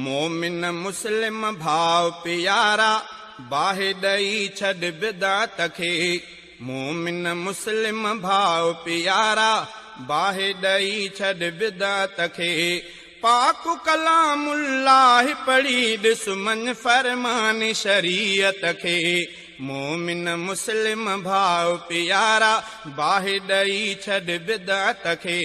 मोमिन मुस्लिम भाव प्यारा बाहि ॾेई छॾ बिदात खे। मोमिन मुस्लिम भाव प्यारा बाहि ॾेई छॾ बिदात खे। पाक कलामुल्लाह पढ़ी ॾिस मन फरमान शरीयत खे। मोमिन मुस्लिम भाव प्यारा बाहि ॾेई छॾ बिदात खे।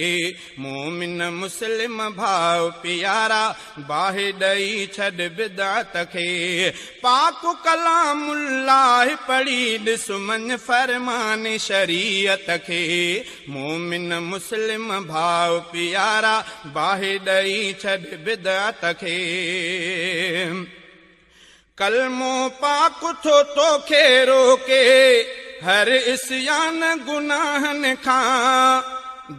मोमिन मुस्लिम भाव प्यारा बाहि ॾेई छॾ बिदात खे। पाक कलामुल्लाह पढ़ी ॾिस मन फरमान शरीयत खे। मोमिन मुस्लिम भाव प्यारा बाहि ॾेई छॾ बिदात खे। कलमो पाक थो तोखे रोके हर इस्यान गुनाहन खां।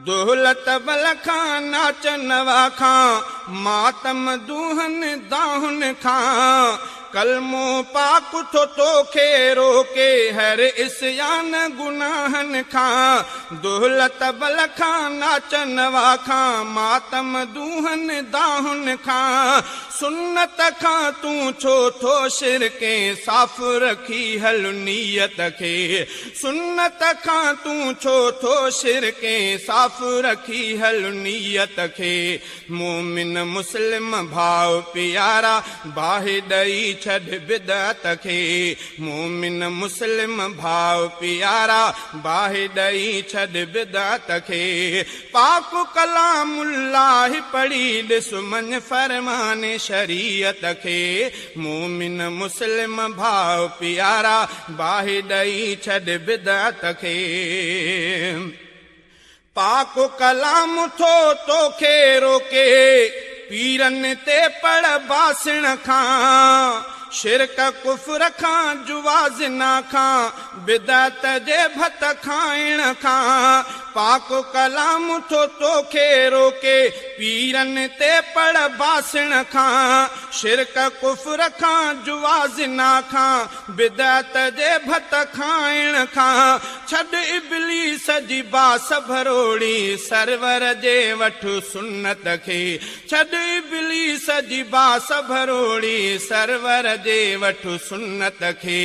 दौलत बल खां नाच नवा खां मातम दूहन दाहुन खां। कलमो पाक थो तोखे रोके हर इस्यान गुनाहन खां। दौलत बल खां नाच नवा खां मातम दूहन दाहुन खां। सुन्नत खां तूं छो थो शिरके साफ़ रखी हल नीयत खे। सुन्नत खां तूं छो थो शिरके साफ़ रखी हल नीयत खे। मोमिन मुस्लिम भाव प्यारा बाहि ॾेई छॾ बिदात खे। मोमिन मुस्लिम भाव प्यारा बाहि ॾेई छॾ बिदात खे। पाक कलामुल्लाह पढ़ी ॾिस मन फरमान शरीयत खे। मोमिन मुस्लिम भाव प्यारा बाहि ॾेई छॾ बिदात खे। पाक कलाम थो तोखे रोके पीरन ते पढ़ बासण खां। शिरक कुफर खां जुवाज़िना खां बिदात जे भत खाइण खां। पाक कलाम थो तोखे रोके पीरन ते पढ़ बासण खां। शिरक कुफर खां जुवाज़िना खां बिदात जे भत खाइण खां। छॾ इब्लीस जी बास भरोड़ी सरवर जे वठ सुन्नत खे। छॾ इब्लीस जी बास भरोड़ी सरवर जे वठ सुन्नत खे।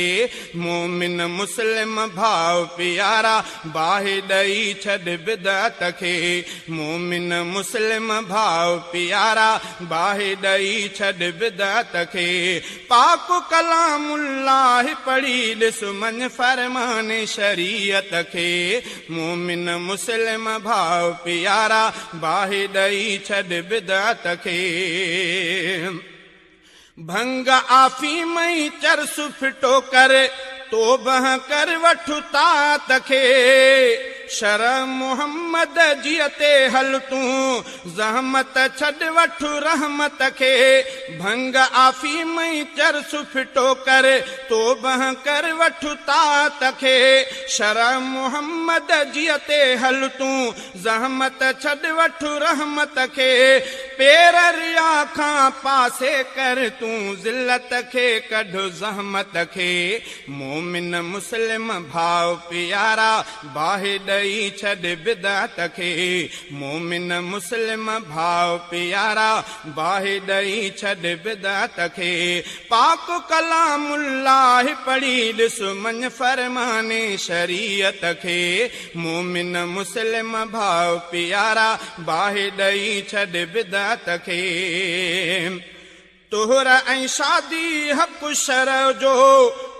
मोमिन मुस्लिम भाव प्यारा बाहि ॾेई छॾ बिदात खे। मोमिन मुस्लिम भाव प्यारा बाहि ॾेई छॾ बिदात खे। पाक कलामुल्लाह पढ़ी ॾिस मन फरमान शरीयत खे। मोमिन मुस्लिम भाव प्यारा बाहि ॾेई छॾ बिदात खे। भंग आफ़ीम ई चरस फिटो कर तोबह कर वठु तात खे। शर मुहम्मद जीअ ते हल तूं ज़हमत छॾ वठु रहमत खे। भंग आफ़ीम ई चरस फिटो कर तोबह कर वठु तात खे। शर मुहम्मद जीअ ते हल तूं ज़हमत छॾ वठु रहमत खे। पेर रिया खां पासे कर तूं ज़िलत खे कढ ज़हमत खे। मोमिन मुस्लिम भाव प्यारा बाहि ॾेई छॾ बिदात खे। मोमिन मुस्लिम भाव प्यारा बाहि ॾेई छॾ बिदात खे। पाक कलामुल्लाह पढ़ी ॾिस मन फरमान शरीयत खे। मोमिन मुस्लिम भाव प्यारा बाहि ॾेई छॾ बिदात खे। तोहर ऐं शादी हक़ शर जो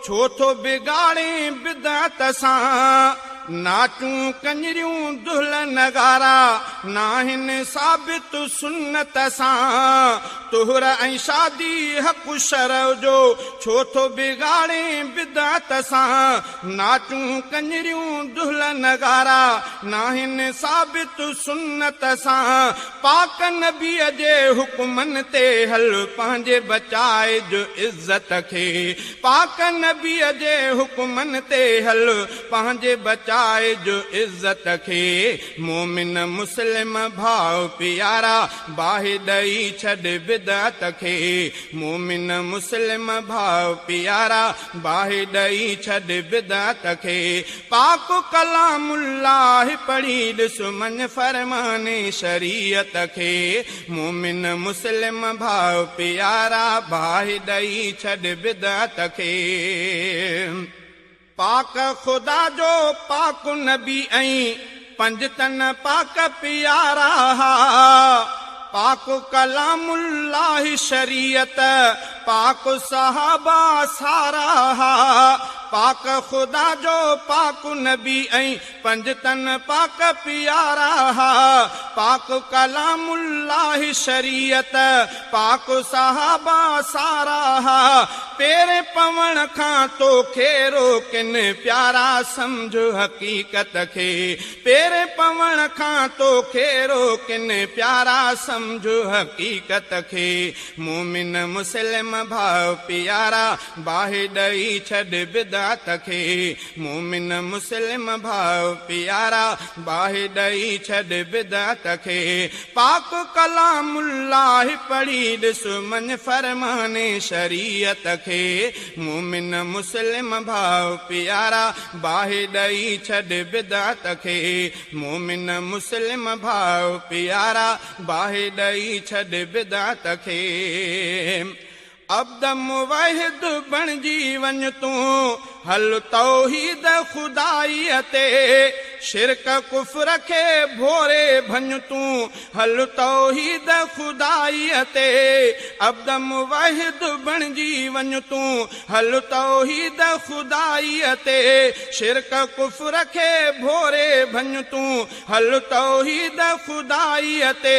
छो थो बिगाड़े बिदात सां। नाचूं कंजरियूं दुहल नगारा नाहिन साबित सुन्नत सां। तोहर ऐं शादी हक़ शर जो छो थो बिगाड़े बिदात सां। नाचूं कंजरियूं दुहल नगारा नाहिन साबित सुन्नत सां। पाक नबीअ जे हुक्मन ते हल पंहिंजे बचाए जो इज़त खे। पाक नबीअ जे हुक्मन ते हल पंहिंजे बचाए बचाए जो इज्जत खे मोमिन मुस्लिम भाव प्यारा बाहि ॾेई छॾ बिदअत खे मोमिन मुस्लिम भाव प्यारा बाहि ॾेई छॾ बिदअत खे पाक कलामुल्लाह पढ़ी ॾिस मन फरमाने शरीयत खे मोमिन मुस्लिम भाव प्यारा बाहि ॾेई छॾ बिदअत खे पाक खुदा जो पाक नबी ऐं पंजतन पाक प्यारा पाक कलामुल्लाह शरीयत पाक सहाबा सारा पाक खुदा जो पाक नबी ऐं पंजतन पाक प्यारा पाक कलामुल्लाह शरीयत पाक सहाबा सारा पेरे पवण खां तोखे रोकिन प्यारा समझ हकीकत खे पेरे पवण खां तोखे रोकिन प्यारा समझ हकीकत खे मोमिन मुस्लिम भाव प्यारा बाहि ॾेई छॾ बिदअत खे मोमिन मुस्लिम भाव प्यारा बाहि ॾेई छॾ बिदअत खे पाक कलामुल्लाह पढ़ी ॾिस मन फरमाने शरीयत खे मोमिन मुस्लिम भाव प्यारा बाहि ॾेई छॾ बिदअत खे मोमिन मुस्लिम भाव प्यारा बाहि ॾेई छॾ बिदअत खे अब्द मुवहिद बणिजी वञ तूं हल तौहीद खुदाईअ ते शिरक कुफ्र खे भोरे भञ तूं हल तौहीद खुदाईअ ते अब्द मुवहिद बणिजी वञ तूं हल तौहीद खुदाईअ ते शिरक कुफ्र खे भोरे भञ तूं हल तौहीद खुदाईअ ते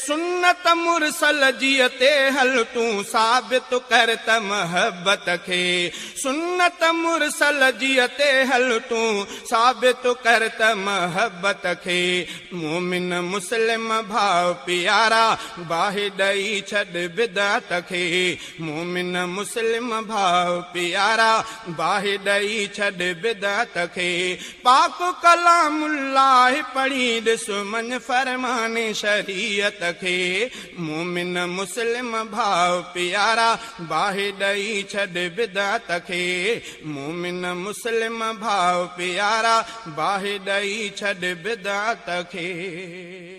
सुन्नत मुरसल जीअ ते हल तूं साबित कर त महबत खे सुन्नत मुरसल जीअ ते हल तूं साबित कर त महबत खे मोमिन मुस्लिम भाव प्यारा बाहि ॾेई छॾ बिदअत खे मोमिन मुस्लिम भाव प्यारा बाहि ॾेई छॾ बिदअत खे पाक कलामुल्लाह पढ़ी ॾिस मन फरमाने शरीयत खे मोमिन मुस्लिम भाव प्यारा बाहि ॾेई छॾ बिदअत खे मोमिन मुस्लिम भाव प्यारा बाहि ॾेई छॾ बिदअत खे